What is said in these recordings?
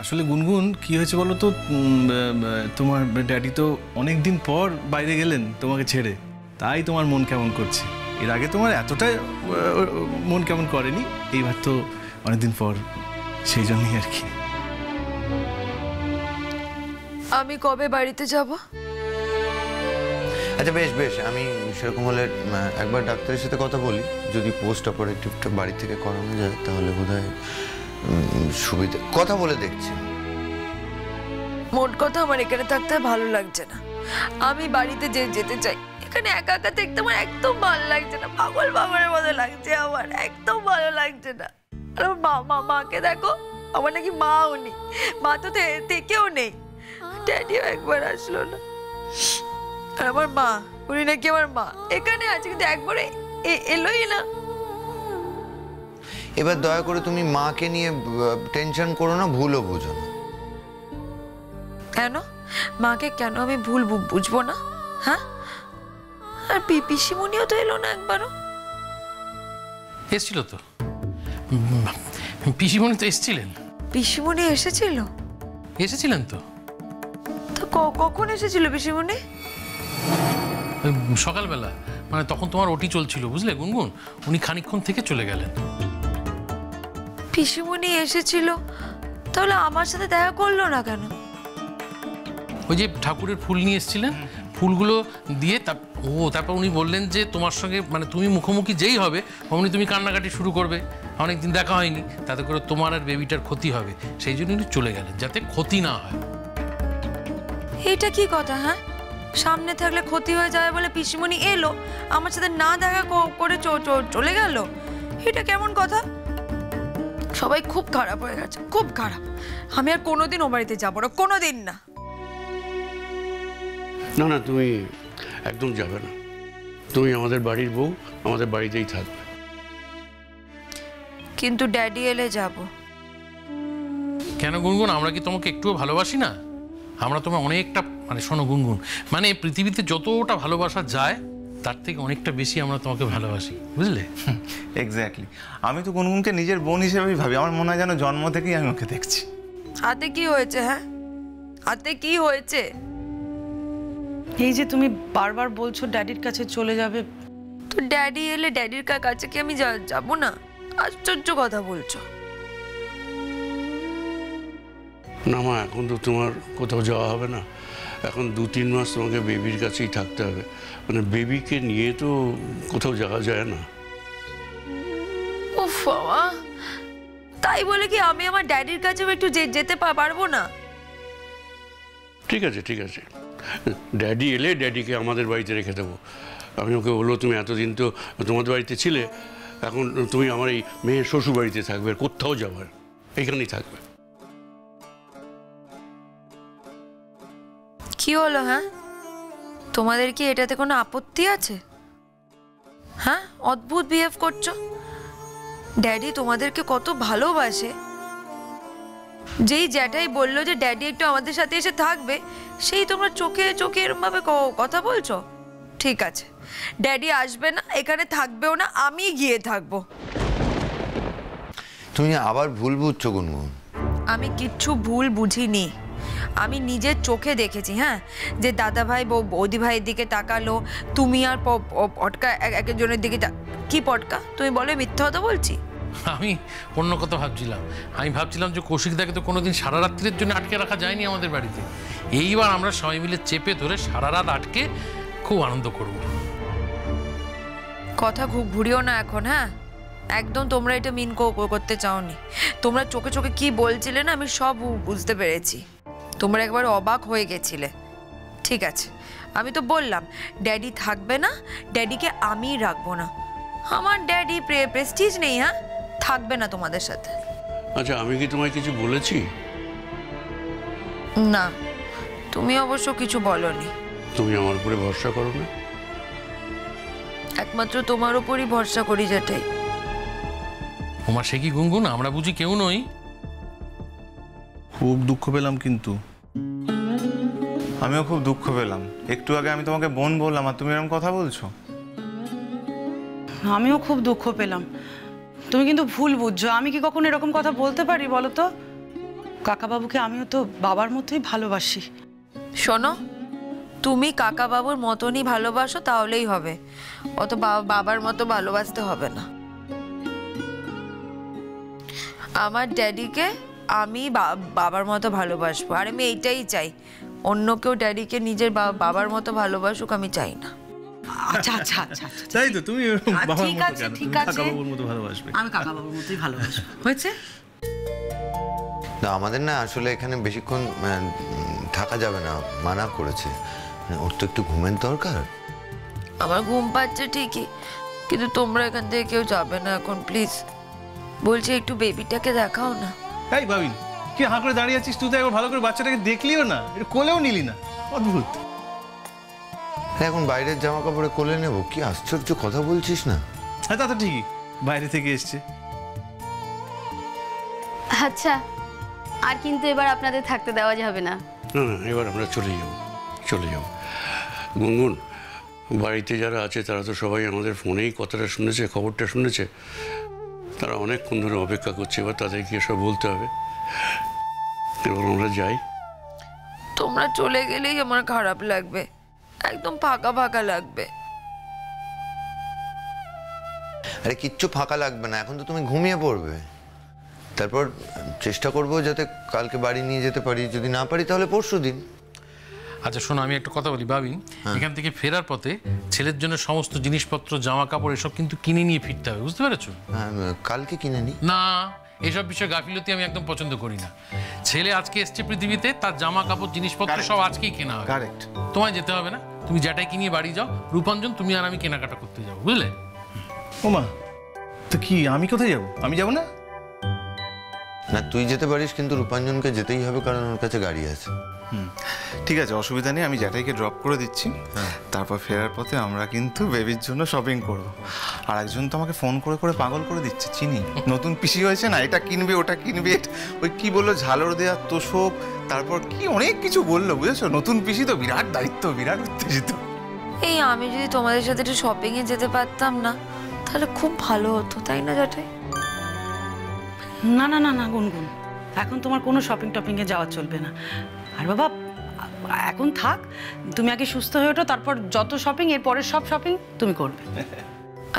আসলে গুনগুন কি হয়েছে বলো তো, তোমার ড্যাডি তো অনেক দিন পর বাইরে গেলেন তোমাকে ছেড়ে, তাই তোমার মন কেমন করছে। এর আগে তোমার এতটা মন কেমন করেনি, এইবার তো অনেকদিন পর, সেই জন্যই আর কি। আমি কবে বাড়িতে যাব? আচ্ছা বেশ বেশ, আমি সেরকম হলে একবার ডাক্তারের সাথে কথা বলি, যদি পোস্ট অপারেটিভটা বাড়ি থেকে করানো যায় তাহলে বোধহয় সুবিধা। কথা বলে দেখছি। মোট কথা আমার এখানে থাকতে ভালো লাগছে না, আমি বাড়িতে যেতে চাই। এখানে একা একা থাকতে আমার একদম ভালো লাগছে না, পাগল বাবার মতো লাগছে আমার, একদম ভালো লাগছে না। আর আমার মাকে দেখো, আমার নাকি মাও নেই, মা তো থেকেও নেই, ড্যাডিও একবার আসলো না। আর আমার মা, উনি নাকি আমার মা এখানে আছে কিন্তু একবারে এলোই না। এবার দয়া করে তুমি মাকে নিয়ে টেনশন করো না, ভুলও বুঝো না। কেন মাকে কেন আমি ভুল বুঝবো না? হ্যাঁ, আর পিসিমণিও তো এলো না একবারও। এসেছিল তো, পিসিমণি তো এসেছিলেন। পিসিমণি এসেছিলেন তো? তো কখন এসেছিল পিসিমণি? সকালবেলা, মানে তখন তোমার ওটি চলছিল বুঝলে গুনগুন, উনি খানিকক্ষণ থেকে চলে গেলেন। পিসিমণি এসেছিল, তাহলে আমার সাথে দেখা করলো না কেন? ওই যে ঠাকুরের ফুল নিয়ে এসেছিলেন, ফুলগুলো দিয়ে তারপর উনি বললেন যে তোমার সঙ্গে, মানে তুমি মুখোমুখি যেই হবে অমনি তুমি কান্নাকাটি শুরু করবে, অনেকদিন দেখা হয়নি, তাতে করে তোমার আর বেবিটার ক্ষতি হবে, সেই জন্য উনি চলে গেলেন যাতে ক্ষতি না হয়। এটা কি কথা? হ্যাঁ, সামনে থাকলে ক্ষতি হয়ে যাবে বলে পিসিমণি এলো, আমার সাথে না দেখা করে চলে গেল, এটা কেমন কথা? সবাই খুব খারাপ হয়ে গেছে, খুব খারাপ। আমি আর কোনোদিন ও বাড়িতে যাবো না, কোনোদিন না। না না, তুমি একদম যাবে না, তুমি আমাদের বাড়ির বউ, আমাদের বাড়িতেই থাকবে। কিন্তু ড্যাডি এলে যাব। কেন গুনগুন, আমরা কি তোমাকে একটুও ভালোবাসি না? আমরা তোমার অনেকটা, মানে শোনো গুনগুন, মানে পৃথিবীতে যতটা ভালোবাসা যায় তার থেকে অনেকটা বেশি আমরা তোমাকে ভালোবাসি, বুঝলে? এক্স্যাক্টলি, আমি তো গুনগুনকে নিজের বোন হিসেবেই ভাবি। আমার মনে হয় যেন জন্ম থেকেই আমি ওকে দেখছি। হাতে কি হয়েছে? হ্যাঁ, হাতে কি হয়েছে? এই যে তুমি বারবার বলছো ড্যাডির কাছে চলে যাবে, তো ড্যাডি এলে ড্যাডির কাছে কি আমি যাবো না? আশ্চর্য কথা বলছো। না মা, এখন তো তোমার কোথাও যাওয়া হবে না, এখন 2-3 মাস তোমাকে বেবির কাছেই থাকতে হবে, মানে বেবিকে নিয়ে তো কোথাও যাওয়া যায় না। উফ বাবা, তাই বলে কি আমি আমার ড্যাডির কাছেও একটু যেতে পারবো না? ঠিক আছে ঠিক আছে, ড্যাডি এলে ড্যাডিকে আমাদের বাড়িতে রেখে দেবো। আমি ওকে বললো তুমি এতদিন তো তোমাদের বাড়িতে ছিলে, এখন তুমি আমার এই মেয়ের শ্বশুর বাড়িতে থাকবে, কোথাও যাবার, এইখানেই থাকবে। কি হলো? হ্যাঁ, তোমাদের কি এটাতে কোনো আপত্তি আছে? হ্যাঁ, অদ্ভুত বিহেভ করছো। ড্যাডি তোমাদেরকে কত ভালোবাসে, যেই জ্যাঠাই বললো যে ড্যাডি একটু আমাদের সাথে এসে থাকবে, সেই তোমরা চোখে চোখে এরকম ভাবে কথা বলছো। ঠিক আছে, ড্যাডি আসবে না, এখানে থাকবেও না, আমি গিয়ে থাকবো। তুমি আবার ভুল বুঝছো গুনগুন। আমি কিচ্ছু ভুল বুঝিনি, আমি নিজের চোখে দেখেছি। হ্যাঁ, যে দাদা ভাই বৌদি ভাইয়ের দিকে তাকালো, তুমি আর পটকা একজনের দিকে। কি পটকা? তুমি বলে মিথ্যা কথা বলছি? আমি অন্য কথা ভাবছিলাম, আমি ভাবছিলাম যে কৌশিকদাকে তো কোনোদিন সারা রাত্রির জন্য আটকে রাখা যায়নি আমাদের বাড়িতে, এইবার আমরা সবাই মিলে চেপে ধরে সারা রাত আটকে খুব আনন্দ করব। কথা ঘুরিও না এখন। হ্যাঁ, একদম তোমরা এটা মিন করতে চাওনি। তোমরা চোখে চোখে কি বলছিলে না, আমি সব বুঝতে পেরেছি। তোমরা একবার অবাক হয়ে গেছিলে। ঠিক আছে, আমি তো বললাম ড্যাডি থাকবে না, ড্যাডিকে আমি রাখবো না। আমার ড্যাডি প্রেস্টিজ নেই, হ্যাঁ, থাকবে না তোমাদের সাথে। আচ্ছা, আমি কি তোমায় কিছু বলেছি? না, তুমি অবশ্য কিছু বলনি। তুমি আমার উপরে ভরসা করো না? একমাত্র তোমার উপরই ভরসা করি যেটাই। তোমার সে কি গুনগুন, আমরা বুঝি কেউ নই? খুব দুঃখ পেলাম, কিন্তু আমিও খুব দুঃখ পেলাম। একটু আগে আমি তোমাকে বোন বললাম আর তুমি এরকম কথা বলছো। আমিও খুব দুঃখ পেলাম। তুমি কিন্তু ভুল বুঝছো, আমি কি কখনো এরকম কথা বলতে পারি বলো তো? কাকাবাবুকে আমিও তো বাবার মতোই ভালোবাসি। শোনো, তুমি কাকা বাবুর মতনই ভালোবাসো তাহলেই হবে, অত বাবার মতো ভালোবাসতে হবে না। আমার ড্যাডিকে আমি বাবার মতো ভালোবাসবো, আর আমি এইটাই চাই। অন্য কেউ ড্যাডিকে নিজের বাবার মতো ভালোবাসুক আমি চাই না। আচ্ছা আচ্ছা আচ্ছা তাই তো, তুমি বাবার ঠিক মতো আছে, কেন? ঠিক তুমি আছে। কাকাবাবুর মতো ভালোবাসবে। আমি কাকাবাবুর মতোই ভালোবাসবো। হয়েছে? না আমাদের না আসলে এখানে বেশিক্ষণ থাকা যাবে না, মানা করেছে। ওর তো একটু ঘুমের দরকার। আমার ঘুম পাচ্ছে ঠিকই, কিন্তু তোমরা এখান থেকে কেউ যাবে না এখন, প্লিজ। বলছি একটু বেবিটাকে দেখাও না। এই ভাবিন, কি হাঁ করে দাঁড়িয়ে আছিস? তুই তো একবার ভালো করে বাচ্চাটাকে দেখলিও না, এটা কোলেও নিলি না, অদ্ভুত। এখন বাইরের জামা কাপড়ে কোলে নেব? কি আশ্চর্য কথা বলছিস না। হ্যাঁ তা তো ঠিকই, বাইরে থেকে এসছে। আচ্ছা, আর কিন্তু এবার আপনাদের থাকতে দেওয়া যাবে না। না না, এবার আমরা চলে যাব। গুনগুন, বাড়িতে যারা আছে তারা তো সবাই আমাদের ফোনেই কথাটা শুনেছে, খবরটা শুনেছে। তারা অনেকক্ষণ ধরে অপেক্ষা করছে, এবার তাদেরকে এসব বলতে হবে। এবার আমরা যাই। তোমরা চলে গেলেই আমার খারাপ লাগবে, একদম ফাঁকা ফাঁকা লাগবে। আরে কিচ্ছু ফাঁকা লাগবে না, এখন তো তুমি ঘুমিয়ে পড়বে। তারপর চেষ্টা করবো যাতে কালকে বাড়ি নিয়ে যেতে পারি, যদি না পারি তাহলে পরশু দিন। আচ্ছা শোনো, আমি একটা কথা বলি ভাবি, এখান থেকে ফেরার পথে ছেলের জন্য সমস্ত জিনিসপত্র, জামা কাপড় এসব কিন্তু কিনে নিয়ে ফিরতে হবে, বুঝতে পেরেছো? হ্যাঁ, কালকে কিনে নি। না, এইসব বিষয়ে গাফিলতি আমি একদম পছন্দ করি না। ছেলে আজকে এসছে পৃথিবীতে, তার জামা কাপড় জিনিসপত্র সব আজকেই কেনা হবে। কারেক্ট। তোমায় যেতে হবে না, তুমি যেটাই কিনিয়ে বাড়ি যাও। রূপাঞ্জন, তুমি আর আমি কেনাকাটা করতে যাবো, বুঝলে? ওমা, তো কি আমি কোথায় যাবো? আমি যাবো না? না তুই যেতে পারিস, কিন্তু রূপাঞ্জনকে যেতেই হবে, কারণ ওর কাছে গাড়ি আছে। ঠিক আছে, অসুবিধা নেই, আমি জ্যাঠাইকে ড্রপ করে দিচ্ছি। তারপর ফেরার পথে আমরা কিন্তু বেবির জন্য শপিং করব। আর একজন তো আমাকে ফোন করে করে পাগল করে দিচ্ছে, চিনি, নতুন পিসি হয়েছে না, এটা কিনবে ওটা কিনবে, ওই কি বললো ঝালর দেওয়া তোষক, তারপর কি অনেক কিছু বললো, বুঝেছো? নতুন পিসি তো বিরাট দায়িত্ব, বিরাট উত্তেজিত। এই আমি যদি তোমাদের সাথে একটু শপিং এ যেতে পারতাম না, তাহলে খুব ভালো হতো, তাই না জেঠাই? না না না না গুনগুন, এখন তোমার কোনো শপিং টপিংয়ে যাওয়া চলবে না। আর বাবা এখন থাক, তুমি আগে সুস্থ হয়ে ওঠো, তারপর যত শপিং, এর পরের সব শপিং তুমি করবে।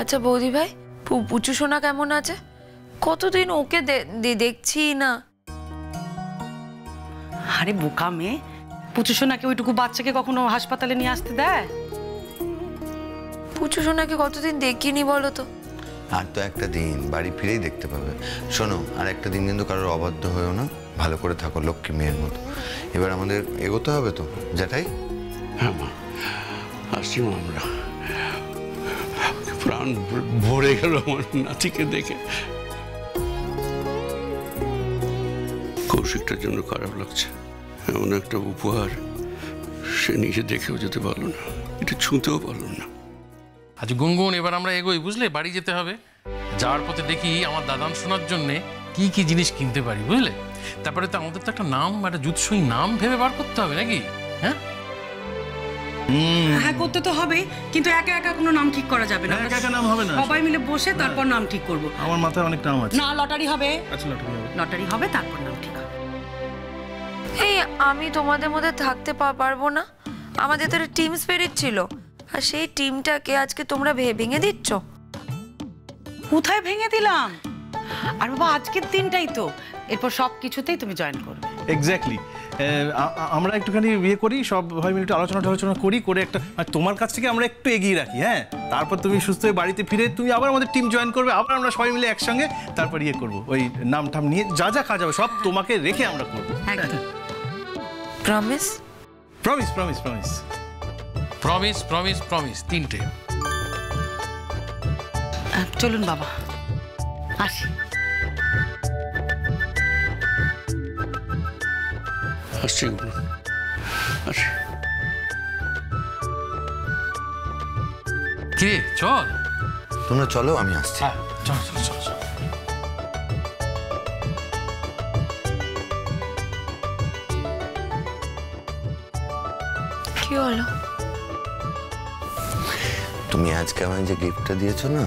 আচ্ছা বৌদি ভাই, পুচু সোনা কেমন আছে? কতদিন ওকে দেখছি না। আরে বোকা মেয়ে, পুচু সোনাকে ওইটুকু বাচ্চাকে কখনো হাসপাতালে নিয়ে আসতে দেয়? পুচু সোনাকে কতদিন দেখিনি বলো তো? আর তো একটা দিন, বাড়ি ফিরেই দেখতে পাবে। শোনো, আর একটা দিন কিন্তু কারোর অবাধ্য হয়েও না, ভালো করে থাকো লক্ষ্মী মেয়ের মতো। এবার আমাদের এগোতে হবে তো, জ্যাঠাই? হ্যাঁ মা, আসছি মা। আমরা প্রাণ ভরে গেল আমার নাতিকে দেখে। কৌশিকটার জন্য খারাপ লাগছে, এমন একটা উপহার সে নিজে দেখেও যেতে পারলো না, এটা ছুঁতেও পারলো না। আজ গুনগুন, এবার আমরা এগোই, বুঝলে? বাড়ি যেতে হবে। যাওয়ার পথে দেখি আমার দাদান শোনার জন্যে কি কি জিনিস কিনতে পারি, বুঝলে? তারপরে তো আমাদের তো একটা নাম, একটা জুৎসই নাম ভেবে বার করতে হবে নাকি? হ্যাঁ হ্যাঁ, করতে তো হবে, কিন্তু একা একা কোনো নাম ঠিক করা যাবে না। একা একা নাম হবে না। সবাই মিলে বসে তারপর নাম ঠিক করব। আমার মাথায় অনেক নাম আছে। না, লটারি হবে। আচ্ছা, লটারি হবে। লটারি হবে, তারপর নাম ঠিক হবে। এই আমি তোমাদের মধ্যে থাকতে পারবো না। আমাদের তো একটা টিম স্পিরিট ছিল, আর সেই টিমটাকে আজকে তোমরা ভেঙে দিচ্ছ। কোথায় ভেঙে দিলাম? আর বাবা আজকের দিনটাই তো, এরপর সব কিছুতেই তুমি জয়েন করবে। এক্স্যাক্টলি। আমরা একটুখানি ইয়ে করি, সব ভাই মিলে একটু আলোচনা করে একটা তোমার কাছ থেকে আমরা একটু এগিয়ে রাখি। হ্যাঁ, তারপর তুমি সুস্থ হয়ে বাড়িতে ফিরে তুমি আবার আমাদের টিম জয়েন করবে, আবার আমরা সবাই মিলে একসঙ্গে তারপর ইয়ে করবো, ওই নাম টাম নিয়ে যা যা কাজ হবে সব তোমাকে রেখে আমরা করবো। Promise? Promise promise promise promise promise promise, তিনটে। চলুন বাবা, আসি। আসছি আসছি। কে? চল। তোমরা চলো, আমি আসছি। হ্যাঁ, চল চল চল চল। কি হলো? তুমি আজকে আমায় যে গিফটটা দিয়েছো না,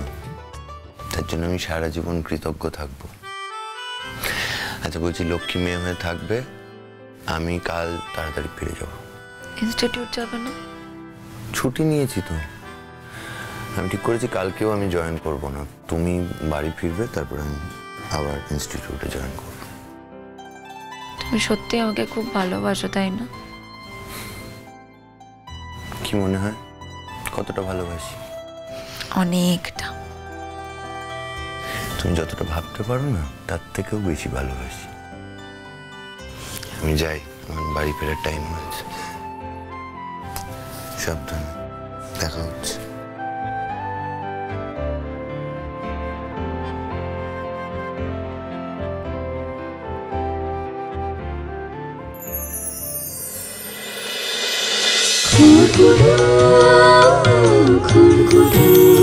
তার জন্য আমি সারা জীবন কৃতজ্ঞ থাকবো। আচ্ছা বলছি, লক্ষ্মী মেয়ে হয়ে থাকবে, আমি কাল তাড়াতাড়ি ফিরে যাব। ইনস্টিটিউট যাবে না? ছুটি নিয়েছি তো। আমি ঠিক করেছি কালকেও আমি জয়েন করব না, তুমি বাড়ি ফিরবে, তারপর আমি আবার ইনস্টিটিউটে জয়েন করব। তুমি সত্যি আমাকে খুব ভালোবাসো, তাই না? কি মনে হয় কতটা ভালোবাসি? অনেকটা। তুমি যতটা ভাবতে পারো না তার থেকেও বেশি ভালোবাসি। আমি যাই, আমার বাড়ি ফেরার টাইম হয়েছে। সাবধানে, দেখা হচ্ছে। খুন খুন